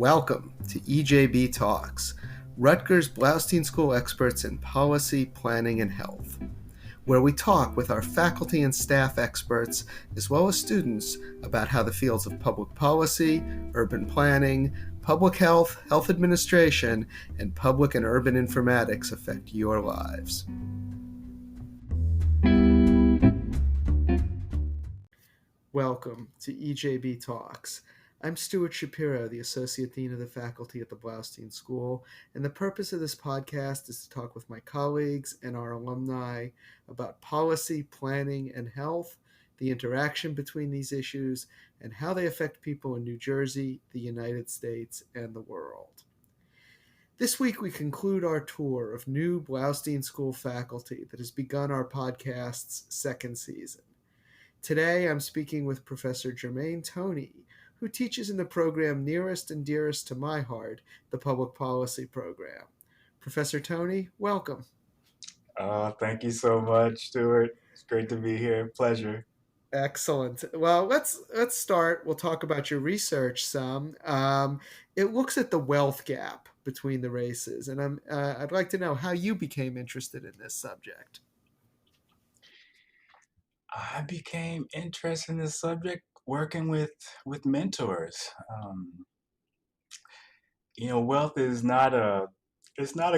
Welcome to EJB Talks, Rutgers Blaustein School experts in policy, planning, and health, where we talk with our faculty and staff experts, as well as students, about how the fields of public policy, urban planning, public health, health administration, and public and urban informatics affect your lives. Welcome to EJB Talks. I'm Stuart Shapiro, the Associate Dean of the Faculty at the Blaustein School, and the purpose of this podcast is to talk with my colleagues and our alumni about policy, planning, and health, the interaction between these issues, and how they affect people in New Jersey, the United States, and the world. This week, we conclude our tour of new Blaustein School faculty that has begun our podcast's second season. Today, I'm speaking with Professor Jermaine Toney, who teaches in the program nearest and dearest to my heart, the Public Policy Program. Professor Toney, welcome. Thank you so much, Stuart. It's great to be here. Pleasure. Excellent. Well, let's start. We'll talk about your research some. It looks at the wealth gap between the races, and I'd like to know how you became interested in this subject. I became interested in this subject working with mentors. Wealth is not a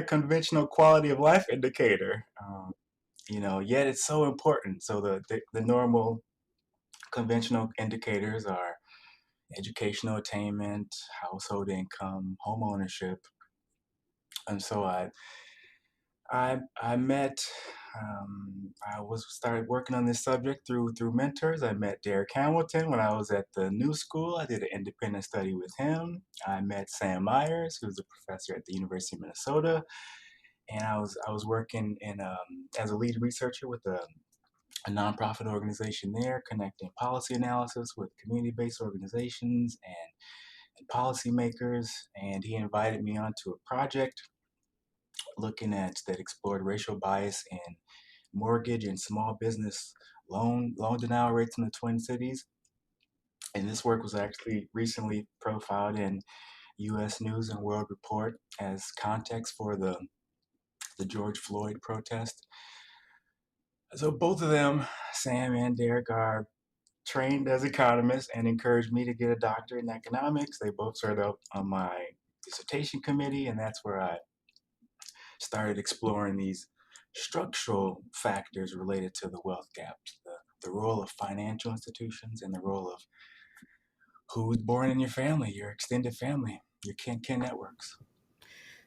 conventional quality of life indicator. Yet it's so important. So the normal conventional indicators are educational attainment, household income, home ownership, and so I met I was started working on this subject through mentors. I met Derek Hamilton when I was at the New School. I did an independent study with him. I met Sam Myers, who's a professor at the University of Minnesota, and I was working in as a lead researcher with a nonprofit organization there, connecting policy analysis with community-based organizations and policymakers. And he invited me onto a project looking at that explored racial bias in mortgage and small business loan denial rates in the Twin Cities. And this work was actually recently profiled in U.S. News and World Report as context for the George Floyd protest. So both of them, Sam and Derek, are trained as economists and encouraged me to get a doctorate in economics. They both served up on my dissertation committee, and that's where I started exploring these structural factors related to the wealth gap, the role of financial institutions and the role of who's born in your family, your extended family, your kin networks.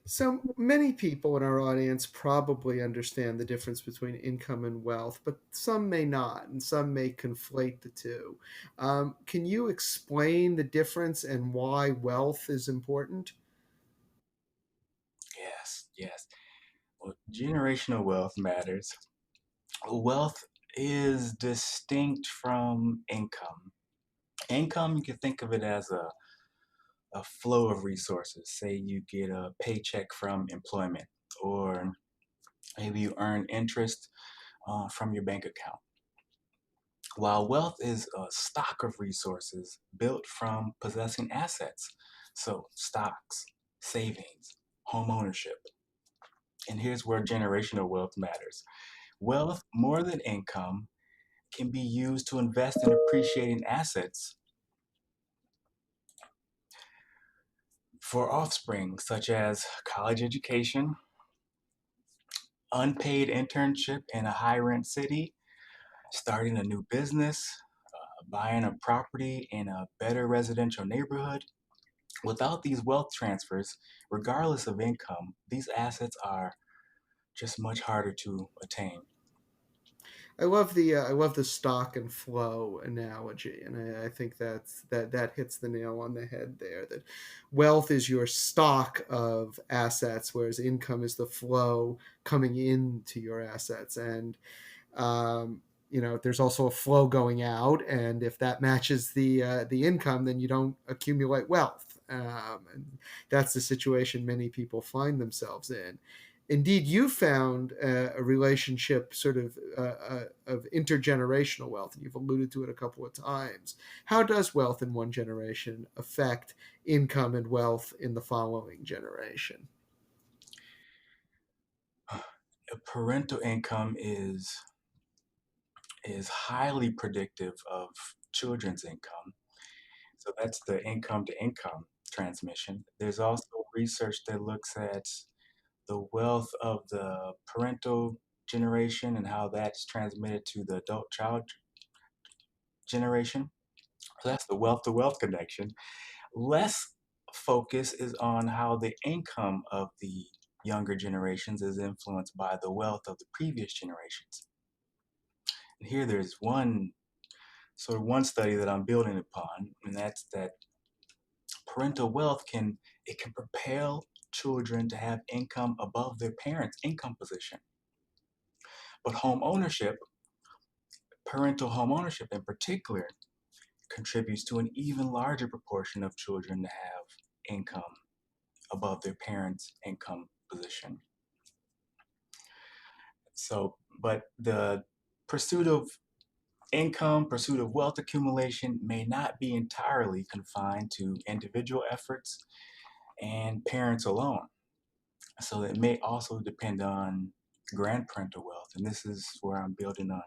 So many people in our audience probably understand the difference between income and wealth, but some may not, and some may conflate the two. Can you explain the difference and why wealth is important? Yes. Well, generational wealth matters. Wealth is distinct from income. Income, you can think of it as a flow of resources. Say you get a paycheck from employment, or maybe you earn interest from your bank account. While wealth is a stock of resources built from possessing assets, so stocks, savings, home ownership. And here's where generational wealth matters. Wealth, more than income, can be used to invest in appreciating assets for offspring, such as college education, unpaid internship in a high rent city, starting a new business, buying a property in a better residential neighborhood. Without these wealth transfers, regardless of income, these assets are just much harder to attain. I love the stock and flow analogy, and I think that hits the nail on the head there. That wealth is your stock of assets, whereas income is the flow coming into your assets, and there's also a flow going out, and if that matches the income, then you don't accumulate wealth, and that's the situation many people find themselves in. Indeed, you found a relationship of intergenerational wealth, and you've alluded to it a couple of times. How does wealth in one generation affect income and wealth in the following generation? Parental income is highly predictive of children's income. So that's the income to income transmission. There's also research that looks at the wealth of the parental generation and how that's transmitted to the adult child generation. So that's the wealth to wealth connection. Less focus is on how the income of the younger generations is influenced by the wealth of the previous generations. And here there's one study that I'm building upon, and that's that parental wealth can propel children to have income above their parents' income position. But home ownership, parental home ownership in particular, contributes to an even larger proportion of children to have income above their parents' income position. So, but the pursuit of income, pursuit of wealth accumulation may not be entirely confined to individual efforts and parents alone. So it may also depend on grandparental wealth. And this is where I'm building on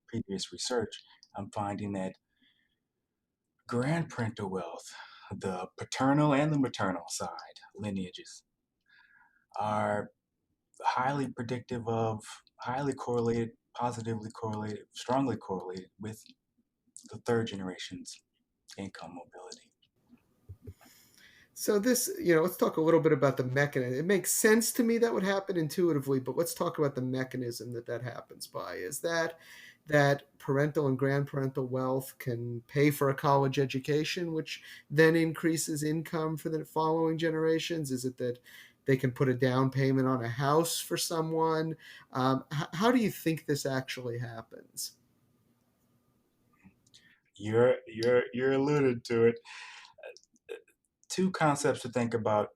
previous research. I'm finding that grandparental wealth, the paternal and the maternal side lineages, are highly predictive of, highly correlated, positively correlated, strongly correlated with the third generation's income mobility. So this, let's talk a little bit about the mechanism. It makes sense to me that would happen intuitively, but let's talk about the mechanism that happens by. Is that parental and grandparental wealth can pay for a college education, which then increases income for the following generations? Is it that they can put a down payment on a house for someone? How do you think this actually happens? You're alluded to it. Two concepts to think about.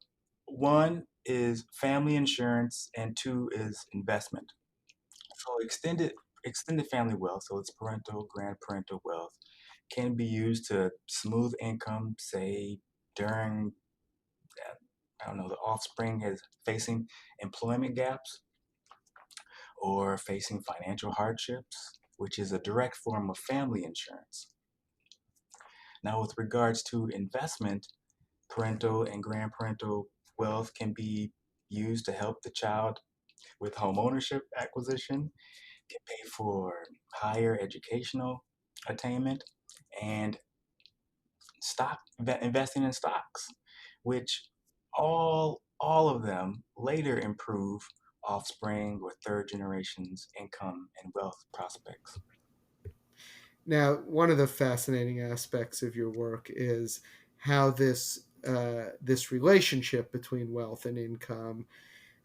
One is family insurance, and two is investment. So extended family wealth, so it's parental, grandparental wealth, can be used to smooth income, say during I don't know, the offspring is facing employment gaps or facing financial hardships, which is a direct form of family insurance. Now, with regards to investment, parental and grandparental wealth can be used to help the child with home ownership acquisition, can pay for higher educational attainment, and investing in stocks, which all of them later improve offspring or third generation's income and wealth prospects. Now, one of the fascinating aspects of your work is how this relationship between wealth and income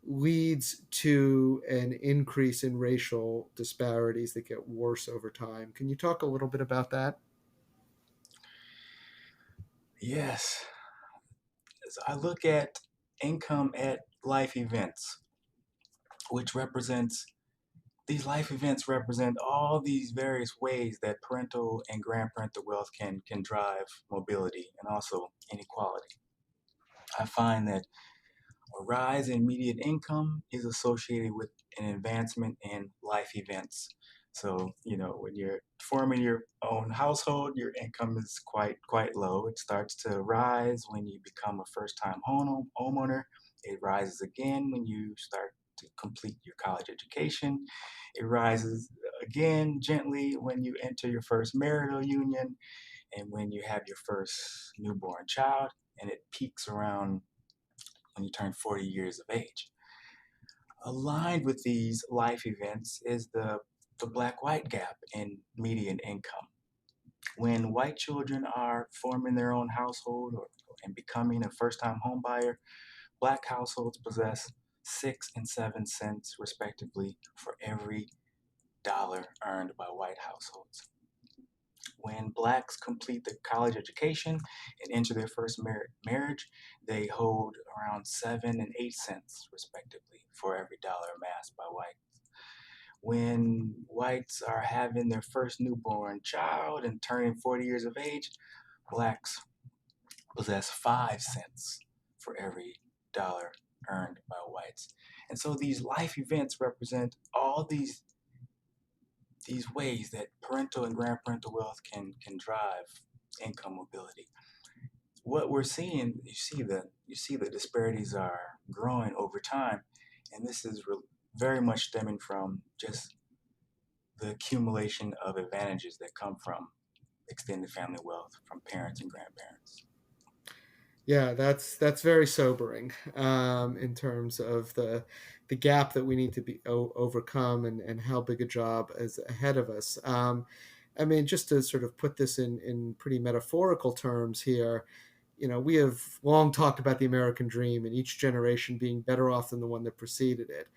leads to an increase in racial disparities that get worse over time. Can you talk a little bit about that? Yes, as I look at income at life events, which represents these life events represent all these various ways that parental and grandparental wealth can drive mobility and also inequality. I find that a rise in median income is associated with an advancement in life events. So, when you're forming your own household, your income is quite low. It starts to rise when you become a first-time homeowner. It rises again when you start to complete your college education. It rises again gently when you enter your first marital union and when you have your first newborn child, and it peaks around when you turn 40 years of age. Aligned with these life events is the black white gap in median income. When white children are forming their own household and becoming a first time homebuyer, black households possess 6 and 7 cents, respectively, for every dollar earned by white households. When blacks complete their college education and enter their first marriage, they hold around 7 and 8 cents, respectively, for every dollar amassed by whites. When whites are having their first newborn child and turning 40 years of age, blacks possess 5 cents for every dollar earned by whites. And so these life events represent all these ways that parental and grandparental wealth can drive income mobility. What we're seeing, you see the disparities are growing over time, and this is very much stemming from just the accumulation of advantages that come from extended family wealth from parents and grandparents. Yeah, that's very sobering in terms of the gap that we need to be overcome, and how big a job is ahead of us. I mean, just to sort of put this in pretty metaphorical terms here, we have long talked about the American dream and each generation being better off than the one that preceded it.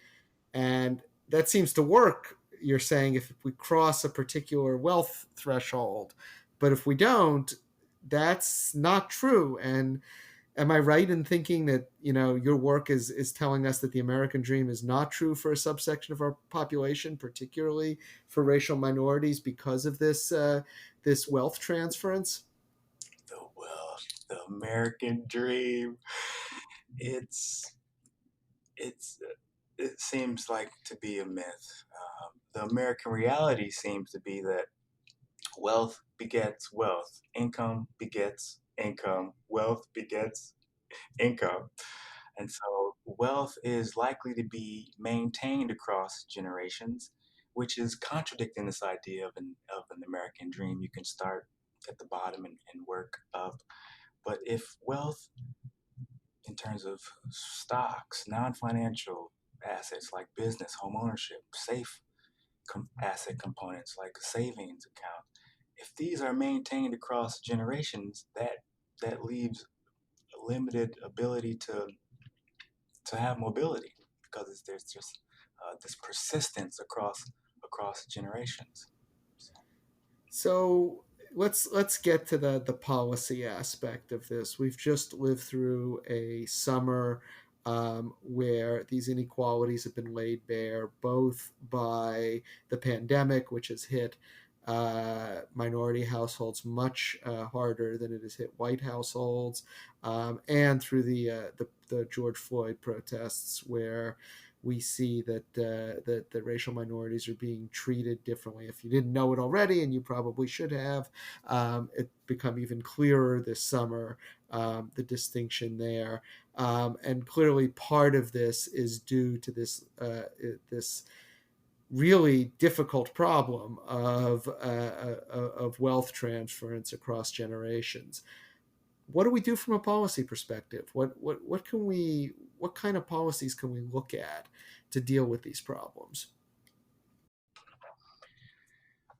And that seems to work, you're saying, if we cross a particular wealth threshold. But if we don't, that's not true. And am I right in thinking that your work is telling us that the American dream is not true for a subsection of our population, particularly for racial minorities, because of this wealth transference? The wealth, the American dream. It's it's it seems like to be a myth. The American reality seems to be that wealth begets wealth, income begets income, wealth begets income. And so wealth is likely to be maintained across generations, which is contradicting this idea of an American dream. You can start at the bottom and work up. But if wealth, in terms of stocks, non financial assets like business, home ownership, safe asset components like a savings account, if these are maintained across generations, that leaves a limited ability to have mobility because there's just this persistence across generations. So, So let's get to the policy aspect of this. We've just lived through a summer where these inequalities have been laid bare, both by the pandemic, which has hit minority households much harder than it has hit white households, and through the George Floyd protests, where we see that racial minorities are being treated differently. If you didn't know it already, and you probably should have, it become even clearer this summer, the distinction there. And clearly, part of this is due to this really difficult problem of wealth transference across generations. What do we do from a policy perspective? What kind of policies can we look at to deal with these problems?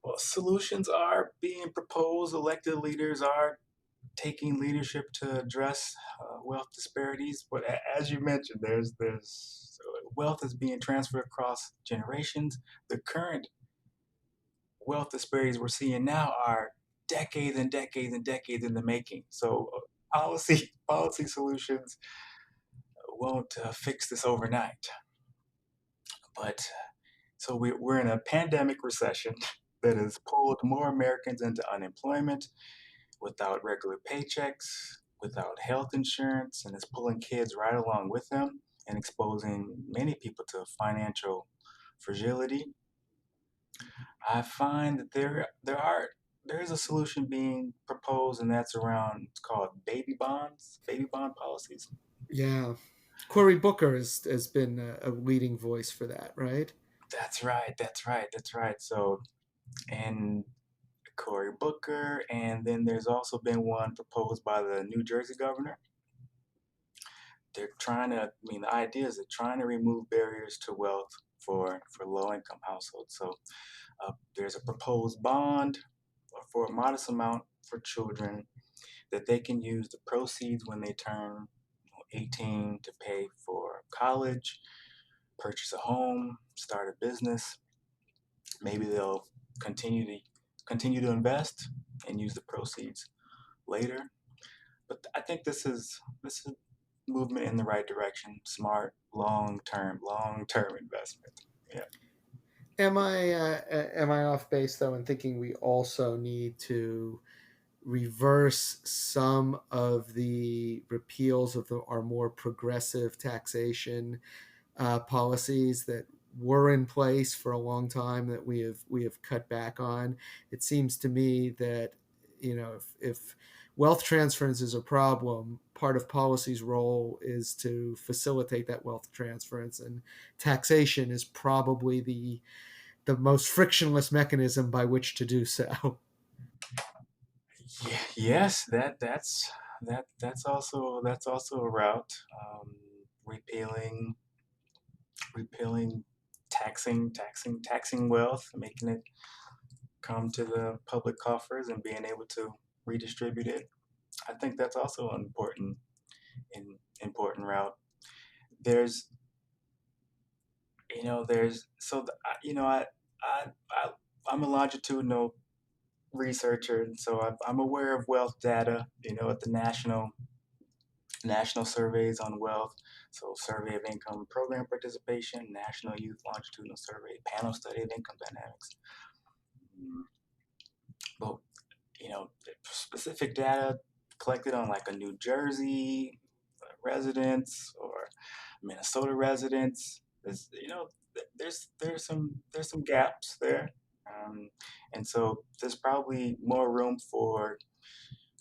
well, solutions are being proposed. Elected leaders are taking leadership to address wealth disparities. But as you mentioned, there's wealth is being transferred across generations. The current wealth disparities we're seeing now are decades and decades and decades in the making. So policy solutions won't fix this overnight. But so we're in a pandemic recession that has pulled more Americans into unemployment without regular paychecks, without health insurance, and it's pulling kids right along with them and exposing many people to financial fragility. I find that there is a solution being proposed, and that's around, it's called baby bond policies. Yeah, Cory Booker has been a leading voice for that, right? That's right. That's right. That's right. So, and Cory Booker, and then there's also been one proposed by the New Jersey governor. They're trying to, I mean, the idea is they're trying to remove barriers to wealth for low income households. So, there's a proposed bond for a modest amount for children that they can use the proceeds when they turn 18 to pay for college, purchase a home, start a business. Maybe they'll continue to continue to invest, and use the proceeds later. But I think this is movement in the right direction. Smart, long term investment. Yeah. Am I off base though in thinking we also need to reverse some of the repeals of our more progressive taxation policies that were in place for a long time that we have cut back on? It seems to me that if wealth transference is a problem, part of policy's role is to facilitate that wealth transference, and taxation is probably the most frictionless mechanism by which to do so. Yeah, yes, that's also a route. Repealing repealing taxing wealth, making it come to the public coffers and being able to redistribute it. I think that's also an important route. There's there's so the, I I'm a longitudinal researcher, and so I'm aware of wealth data. At the national surveys on wealth, so survey of income program participation, national youth longitudinal survey, panel study of income dynamics. But specific data collected on like a New Jersey residents or Minnesota residents. There's some gaps there, um, and so there's probably more room for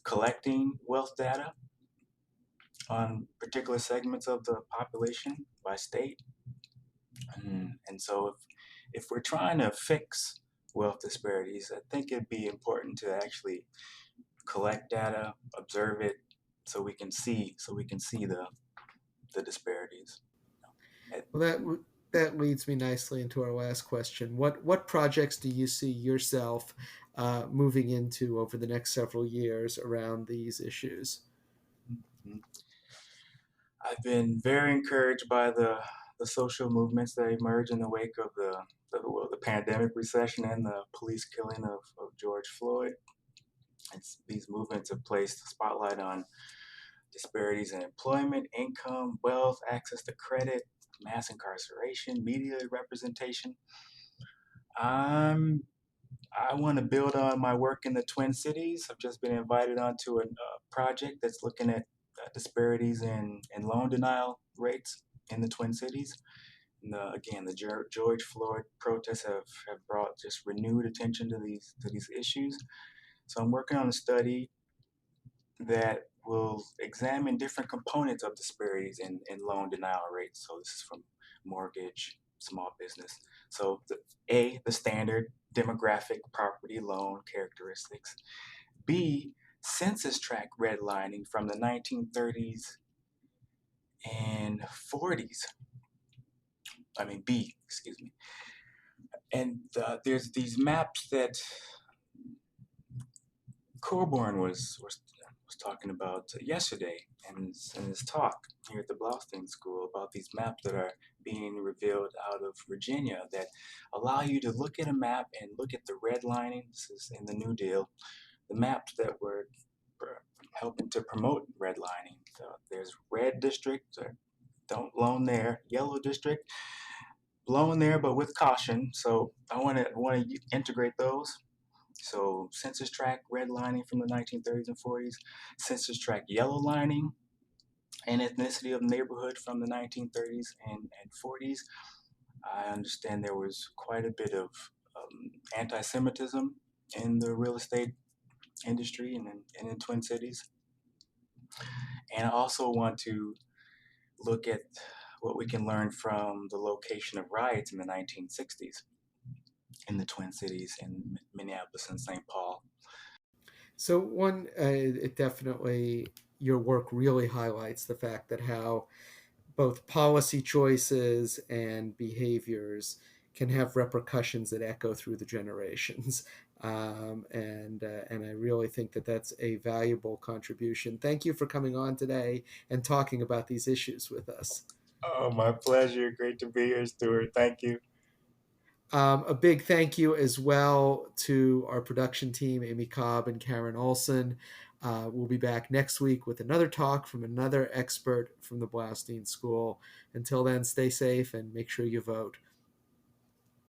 collecting wealth data on particular segments of the population by state. And so if we're trying to fix wealth disparities, I think it'd be important to actually collect data, observe it, so we can see the disparities. Well, that leads me nicely into our last question. What projects do you see yourself moving into over the next several years around these issues? I've been very encouraged by the social movements that emerge in the wake of the pandemic recession and the police killing of George Floyd. These movements have placed a spotlight on disparities in employment, income, wealth, access to credit, mass incarceration, media representation. I'm I want to build on my work in the Twin Cities. I've just been invited onto a project that's looking at disparities in loan denial rates in the Twin Cities. And again, the George Floyd protests have brought just renewed attention to these issues. So I'm working on a study that will examine different components of disparities in loan denial rates. So this is from mortgage, small business. So the standard demographic property loan characteristics. B, census tract redlining from the 1930s and 40s. I mean B, excuse me. And there's these maps that Coburn was talking about yesterday in his talk here at the Blaustein School about these maps that are being revealed out of Virginia that allow you to look at a map and look at the redlining. This is in the New Deal, the maps that were helping to promote redlining. So there's red district, don't loan there. Yellow district, loan there, but with caution. So I want to integrate those. So census tract redlining from the 1930s and 40s, census tract yellow lining and ethnicity of neighborhood from the 1930s and 40s. I understand there was quite a bit of anti-Semitism in the real estate industry and in Twin Cities. And I also want to look at what we can learn from the location of riots in the 1960s in the Twin Cities in Minneapolis and St. Paul. So it definitely, your work really highlights the fact that how both policy choices and behaviors can have repercussions that echo through the generations. And I really think that that's a valuable contribution. Thank you for coming on today and talking about these issues with us. Oh, my pleasure. Great to be here, Stuart. Thank you. A big thank you as well to our production team, Amy Cobb and Karen Olson. We'll be back next week with another talk from another expert from the Blaustein School. Until then, stay safe and make sure you vote.